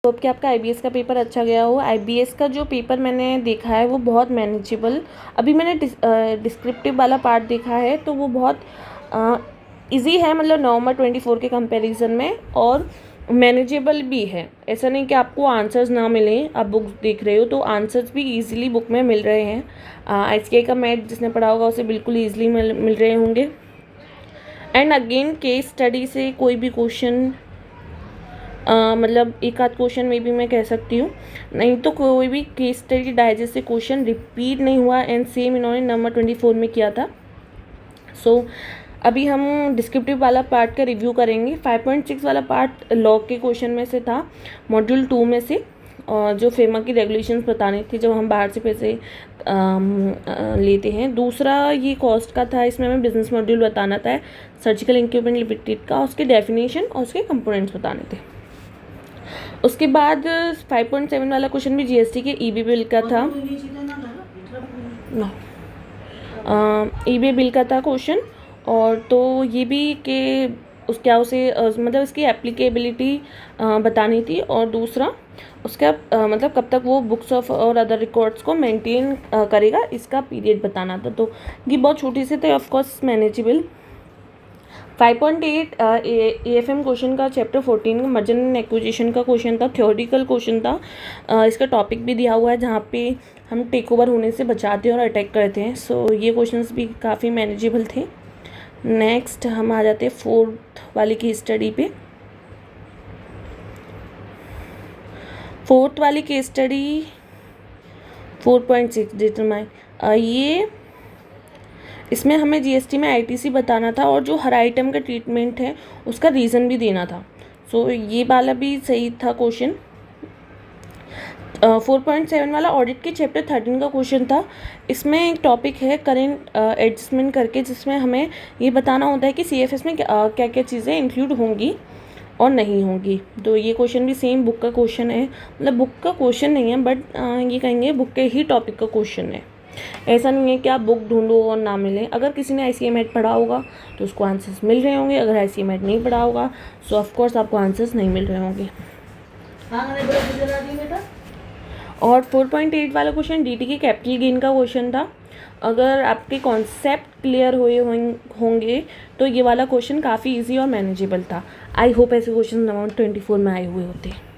Hope कि आपका IBS का पेपर अच्छा गया हो। आईबीएस का जो पेपर मैंने देखा है वो बहुत मैनेजेबल, अभी मैंने डिस्क्रिप्टिव वाला पार्ट देखा है तो वो बहुत इजी है, मतलब नवंबर 24 के कंपैरिजन में, और मैनेजेबल भी है। ऐसा नहीं कि आपको आंसर्स ना मिलें, आप बुक्स देख रहे हो तो आंसर्स भी इजीली बुक में मिल रहे हैं। आईसीएआई का मैथ जिसने पढ़ा होगा उसे बिल्कुल ईजिली मिल रहे होंगे। एंड अगेन केस स्टडी से कोई भी क्वेश्चन मतलब एक आध क्वेश्चन में भी मैं कह सकती हूँ, नहीं तो कोई भी केस स्टडी डाइजेस्ट से क्वेश्चन रिपीट नहीं हुआ। एंड सेम इन्होंने नंबर 24 में किया था। सो अभी हम डिस्क्रिप्टिव वाला पार्ट का रिव्यू करेंगे। 5.6 वाला पार्ट लॉ के क्वेश्चन में से था, मॉड्यूल 2 में से, जो फेमा की रेगुलेशंस बतानी थी जब हम बाहर से पैसे लेते हैं। दूसरा ये कॉस्ट का था, इसमें हमें बिजनेस मॉड्यूल बताना था सर्जिकल इक्विपमेंट लिमिटेड का, उसके डेफिनेशन और उसके कंपोनेंट्स बताने थे। उसके बाद 5.7 वाला क्वेश्चन भी जीएसटी के ईबी बिल का था, ईबी बिल का था क्वेश्चन। और तो ये भी कि क्या उसे मतलब इसकी एप्लीकेबिलिटी बतानी थी, और दूसरा उसका मतलब कब तक वो बुक्स ऑफ और अदर रिकॉर्ड्स को मेंटेन करेगा, इसका पीरियड बताना था। तो ये बहुत छोटी से थे, ऑफकोर्स मैनेजेबल। 5.8 एएफएम क्वेश्चन का चैप्टर 14 मर्जर एंड एक्विजिशन का क्वेश्चन था, थ्योरेटिकल क्वेश्चन था। इसका टॉपिक भी दिया हुआ है जहाँ पे हम टेक ओवर होने से बचाते हैं और अटैक करते हैं। सो ये क्वेश्चंस भी काफ़ी मैनेजेबल थे। नेक्स्ट हम आ जाते हैं 4th वाली की स्टडी पे। 4th वाली केस स्टडी 4.6 डिटरमाइन, ये इसमें हमें जीएसटी में आईटीसी बताना था और जो हर आइटम का ट्रीटमेंट है उसका रीज़न भी देना था। सो ये वाला भी सही था क्वेश्चन। 4.7 वाला ऑडिट के चैप्टर 13 का क्वेश्चन था। इसमें एक टॉपिक है करेंट एडजस्टमेंट करके, जिसमें हमें ये बताना होता है कि सीएफएस में क्या क्या चीज़ें इंक्लूड होंगी और नहीं होंगी। तो ये क्वेश्चन भी सेम बुक का क्वेश्चन है, मतलब बुक का क्वेश्चन नहीं है बट ये कहेंगे बुक के ही टॉपिक का क्वेश्चन है। ऐसा नहीं है कि आप बुक ढूंढो और ना मिले। अगर किसी ने आईसीए मैथ पढ़ा होगा तो उसको आंसर्स मिल रहे होंगे, अगर आईसीए मैथ नहीं पढ़ा होगा सो ऑफकोर्स आपको आंसर्स नहीं मिल रहे होंगे। और 4.8 वाला क्वेश्चन डीटी के कैपिटल गेन का क्वेश्चन था। अगर आपके कॉन्सेप्ट क्लियर हुए होंगे तो ये वाला क्वेश्चन काफ़ी इजी और मैनेजेबल था। आई होप ऐसे क्वेश्चन अराउंड 24 में आए हुए होते।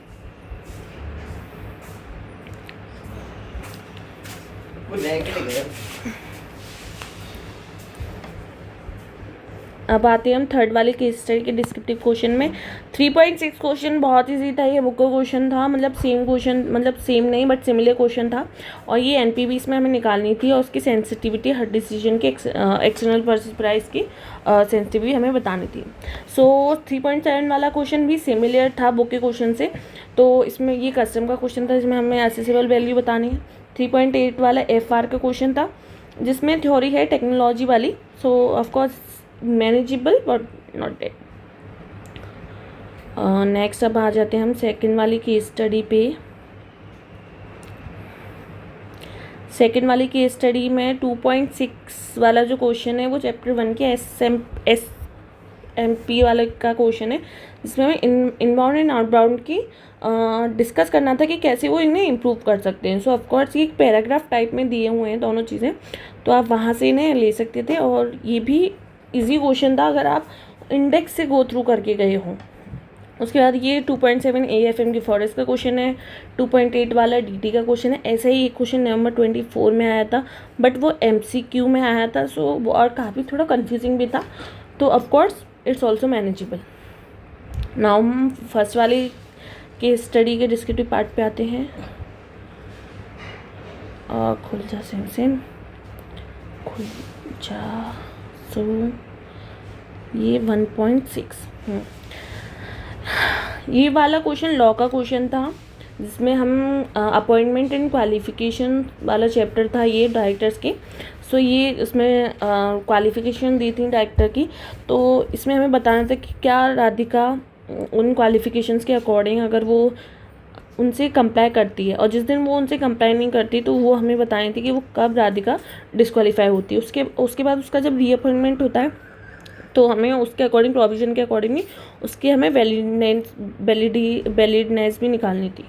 अब आते हैं हम 3rd वाले केस स्टडी के डिस्क्रिप्टिव क्वेश्चन में। 3.6 क्वेश्चन बहुत इजी था, ये बुक का क्वेश्चन था, मतलब सेम क्वेश्चन, मतलब सेम नहीं बट सिमिलर क्वेश्चन था, और ये एनपीबीस में हमें निकालनी थी और उसकी सेंसिटिविटी हर डिसीजन के एक्सटर्नल परचेज प्राइस की सेंसिटिविटी हमें बतानी थी। सो 3.7 वाला क्वेश्चन भी सिमिलर था बुक के क्वेश्चन से। तो इसमें ये कस्टम का क्वेश्चन था जिसमें हमें एसेसिबल वैल्यू बतानी है। 3.8 वाला एफआर का क्वेश्चन था जिसमें थ्योरी है टेक्नोलॉजी वाली। So of course manageable but not date. Next अब आ जाते हैं हम 2nd वाली केस स्टडी पे। 2nd वाली केस स्टडी में 2.6 वाला जो क्वेश्चन है वो चैप्टर 1 के एसएमपी वाले का क्वेश्चन है, जिसमें हमें इनबाउंड एंड आउटबाउंड की डिस्कस करना था कि कैसे वो इन्हें इम्प्रूव कर सकते हैं। सो ऑफकोर्स ये एक पैराग्राफ टाइप में दिए हुए हैं दोनों चीज़ें, तो आप वहाँ से इन्हें ले सकते थे और ये भी इजी क्वेश्चन था अगर आप इंडेक्स से गो थ्रू करके गए हों। उसके बाद ये 2.7 एएफएम की फॉरेस्ट का क्वेश्चन है। 2.8 वाला डीटी का क्वेश्चन है। ऐसे ही एक क्वेश्चन नवंबर 24 में आया था बट वो एमसीक्यू में आया था, सो और काफ़ी थोड़ा कंफ्यूजिंग भी था, तो of course it's also manageable. Now हम फर्स्ट वाली के स्टडी के डिस्क्रिप्टिव पार्ट पे आते हैं। खुल जा सेम खुल जा। सो ये 1.6 ये वाला क्वेश्चन लॉ का क्वेश्चन था, जिसमें हम अपॉइंटमेंट एंड क्वालिफिकेशन वाला चैप्टर था ये डायरेक्टर्स के। सो ये इसमें क्वालिफिकेशन दी थी डायरेक्टर की, तो इसमें हमें बताना था कि क्या राधिका उन क्वालिफिकेशंस के अकॉर्डिंग अगर वो उनसे कंप्लाई करती है, और जिस दिन वो उनसे कंप्लाई नहीं करती तो वो हमें बतानी थी कि वो कब राधिका डिस्क्वालीफाई होती है। उसके बाद उसका जब रीअपॉइंटमेंट होता है तो हमें उसके अकॉर्डिंग, प्रोविज़न के अकॉर्डिंग उसकी हमें वैलिडनेस भी निकालनी थी।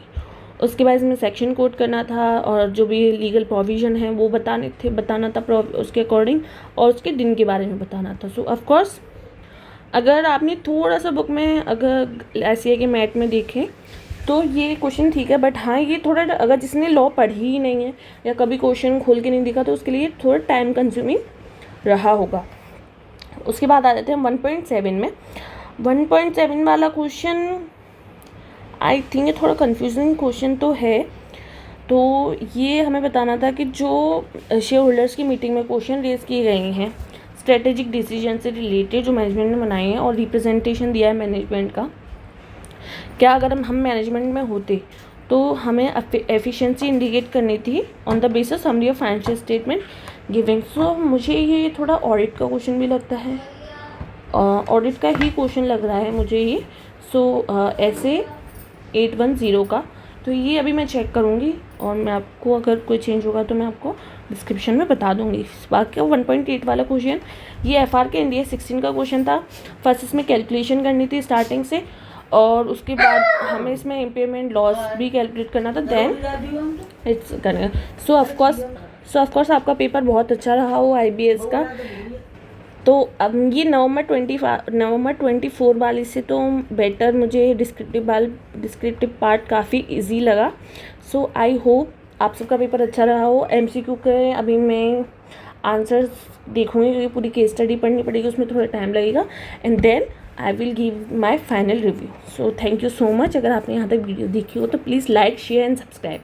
उसके बाद इसमें सेक्शन कोड करना था और जो भी लीगल प्रोविज़न है वो बताना था उसके अकॉर्डिंग, और उसके दिन के बारे में बताना था। सो ऑफ कोर्स अगर आपने थोड़ा सा बुक में अगर ऐसी है कि मैथ में देखें तो ये क्वेश्चन ठीक है, बट हाँ ये थोड़ा, अगर जिसने लॉ पढ़ी ही नहीं है या कभी क्वेश्चन खोल के नहीं देखा तो उसके लिए थोड़ा टाइम कंज्यूमिंग रहा होगा। उसके बाद आ जाते हैं 1.7 में। 1.7 वाला क्वेश्चन आई थिंक ये थोड़ा कंफ्यूजिंग क्वेश्चन तो है। तो ये हमें बताना था कि जो शेयर होल्डर्स की मीटिंग में क्वेश्चन रेज किए गए हैं स्ट्रेटेजिक डिसीजन से रिलेटेड जो मैनेजमेंट ने बनाए हैं और रिप्रेजेंटेशन दिया है मैनेजमेंट का, क्या अगर हम मैनेजमेंट में होते तो हमें एफिशिएंसी इंडिकेट करनी थी on the basis summary of financial statement giving. So मुझे ये थोड़ा ऑडिट का क्वेश्चन भी लगता है, ऑडिट का ही क्वेश्चन लग रहा है मुझे ये। सो ऐसे 810 का, तो ये अभी मैं चेक करूँगी और मैं आपको अगर कोई चेंज होगा तो मैं आपको डिस्क्रिप्शन में बता दूँगी। बाकी 1.8 वाला क्वेश्चन ये FR के इंडिया 16 का क्वेश्चन था। फर्स्ट इसमें कैलकुलेशन करनी थी स्टार्टिंग से, और उसके बाद हमें इसमें इम्पेयरमेंट लॉस भी कैलकुलेट करना था, देन इट्स करना। सो ऑफकोर्स आपका पेपर बहुत अच्छा रहा हो IBS का। तो अब ये नवंबर 24 वाले से तो बेटर मुझे डिस्क्रिप्टिव पार्ट काफ़ी इजी लगा। सो आई होप आप सबका पेपर अच्छा रहा हो। MCQ के अभी मैं आंसर्स देखूँगी क्योंकि पूरी केस स्टडी पढ़नी पड़ेगी, उसमें थोड़ा टाइम लगेगा, and then I will give my final review. So thank you so much. अगर आपने यहाँ तक वीडियो देखी हो तो please like, share and subscribe.